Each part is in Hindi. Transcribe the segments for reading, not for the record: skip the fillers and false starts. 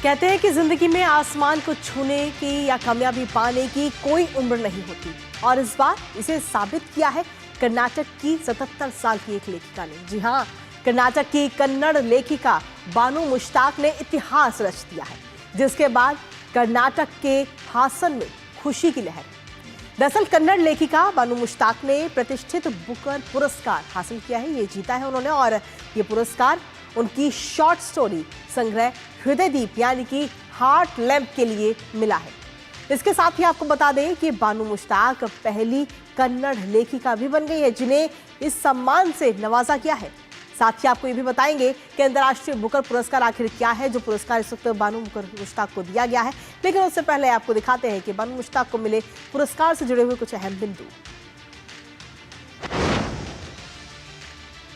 कहते हैं कि जिंदगी में आसमान को छूने की या कामयाबी पाने की कोई उम्र नहीं होती, और इस बार इसे साबित किया है कर्नाटक की 77 साल की एक लेखिका ने। जी हाँ, कर्नाटक की कन्नड़ लेखिका बानू मुश्ताक ने इतिहास रच दिया है, जिसके बाद कर्नाटक के हासन में खुशी की लहर। दरअसल कन्नड़ लेखिका बानू मुश्ताक ने प्रतिष्ठित बुकर पुरस्कार हासिल किया है, ये जीता है उन्होंने, और ये पुरस्कार उनकी शॉर्ट स्टोरी संग्रह हृदय दीप यानी कि हार्ट लैम्प के लिए मिला है। इसके साथ ही आपको बता दें कि बानू मुश्ताक पहली कन्नड़ लेखिका भी बन गई है जिन्हें इस सम्मान से नवाजा गया है। साथ ही आपको ये भी बताएंगे कि अंतर्राष्ट्रीय बुकर पुरस्कार आखिर क्या है, जो पुरस्कार इस वक्त बानू मुश्ताक को दिया गया है। लेकिन उससे पहले आपको दिखाते हैं कि बानू मुश्ताक को मिले पुरस्कार से जुड़े हुए कुछ अहम बिंदु।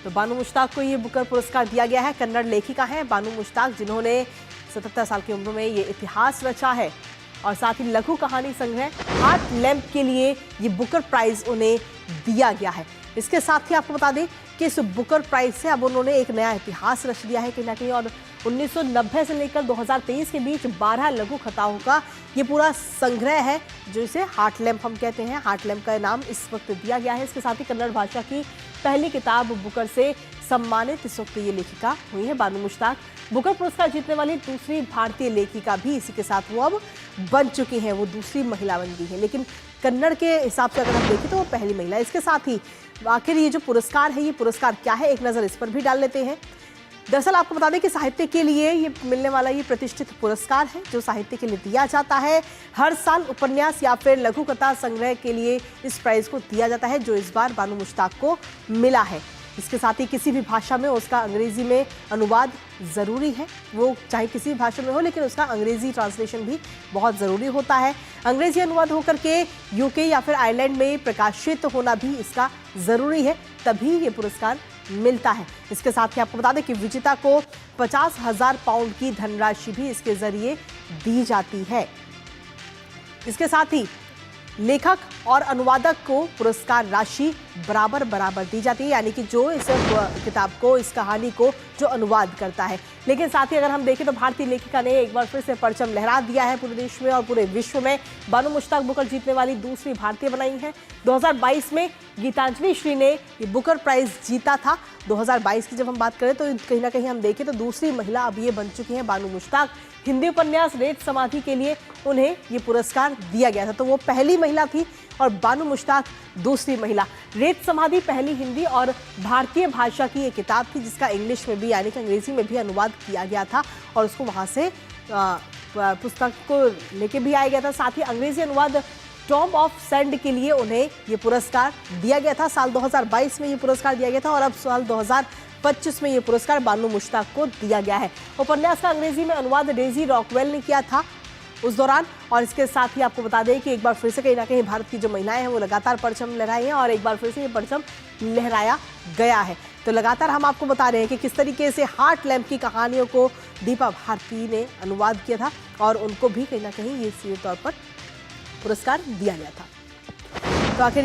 तो बानू मुश्ताक को ये बुकर पुरस्कार दिया गया है। कन्नड़ लेखिका हैं बानू मुश्ताक, जिन्होंने 77 साल की उम्र में ये इतिहास रचा है, और साथ ही लघु कहानी संग्रह हार्ट लैम्प के लिए ये बुकर प्राइज उन्हें दिया गया है। इसके साथ ही आपको बता दें कि इस बुकर प्राइज से अब उन्होंने एक नया इतिहास रच दिया है कहीं ना कहीं, और 1990 से लेकर 2023 के बीच 12 लघु कथाओं का ये पूरा संग्रह है, जो इसे हार्ट लैम्प हम कहते हैं। हार्ट लैम्प का नाम इस वक्त दिया गया है। इसके साथ ही कन्नड़ भाषा की पहली किताब बुकर से सम्मानित इस वक्त ये लेखिका हुई है बानू मुश्ताक। बुकर पुरस्कार जीतने वाली दूसरी भारतीय लेखिका भी इसी के साथ वो अब बन चुकी हैं, वो दूसरी महिला बन गई है, लेकिन कन्नड़ के हिसाब से अगर हम देखें तो वो पहली महिला। इसके साथ ही आखिर ये जो पुरस्कार है, ये पुरस्कार क्या है, एक नज़र इस पर भी डाल लेते हैं। दरअसल आपको बता दें कि साहित्य के लिए ये मिलने वाला ये प्रतिष्ठित पुरस्कार है, जो साहित्य के लिए दिया जाता है। हर साल उपन्यास या फिर लघु कथा संग्रह के लिए इस प्राइज को दिया जाता है, जो इस बार बानू मुश्ताक को मिला है। इसके साथ ही किसी भी भाषा में उसका अंग्रेजी में अनुवाद ज़रूरी है, वो चाहे किसी भी भाषा में हो, लेकिन उसका अंग्रेजी ट्रांसलेशन भी बहुत ज़रूरी होता है। अंग्रेजी अनुवाद होकर के यूके या फिर आयरलैंड में प्रकाशित होना भी इसका ज़रूरी है, तभी ये पुरस्कार मिलता है। इसके साथ ही आपको बता दें कि विजेता को 50,000 पाउंड की धनराशि भी इसके जरिए दी जाती है। इसके साथ ही लेखक और अनुवादक को पुरस्कार राशि बराबर दी जाती है, यानी कि जो इस किताब को, इस कहानी को जो अनुवाद करता है। लेकिन साथ ही अगर हम देखें तो भारतीय लेखिका ने एक बार फिर से परचम लहरा दिया है पूरे देश में और पूरे विश्व में। बानू मुश्ताक बुकर जीतने वाली दूसरी भारतीय बनाई है। 2022 में गीतांजलि श्री ने ये बुकर प्राइज जीता था। 2022 की जब हम बात करें तो कहीं ना कहीं हम देखें तो दूसरी महिला अब ये बन चुकी हैं बानू मुश्ताक। हिंदी उपन्यास रेत समाधि के लिए उन्हें ये पुरस्कार दिया गया था, तो वो पहली महिला थी और बानू मुश्ताक दूसरी महिला। रेत समाधि पहली हिंदी और भारतीय भाषा की एक किताब थी, जिसका इंग्लिश में भी यानी कि अंग्रेजी में भी अनुवाद किया गया था, और उसको वहाँ से पुस्तक को लेके भी आया गया था। साथ ही अंग्रेजी अनुवाद टॉम ऑफ सैंड के लिए उन्हें ये पुरस्कार दिया गया था। साल 2022 में ये पुरस्कार दिया गया था, और अब साल 2025 में ये पुरस्कार बानू मुश्ताक को दिया गया है। उपन्यास का अंग्रेजी में अनुवाद डेजी रॉकवेल ने किया था उस दौरान। और इसके साथ ही आपको बता दें कि एक बार फिर से कहीं ना कहीं भारत की जो महिलाएं हैं वो लगातार परचम लहराई हैं, और एक बार फिर से ये परचम लहराया गया है। तो लगातार हम आपको बता रहे हैं कि किस तरीके से हार्ट लैम्प की कहानियों को दीपा भारती ने अनुवाद किया था, और उनको भी कहीं ना कहीं ये सीधे तौर पर पुरस्कार दिया गया था। तो आखिर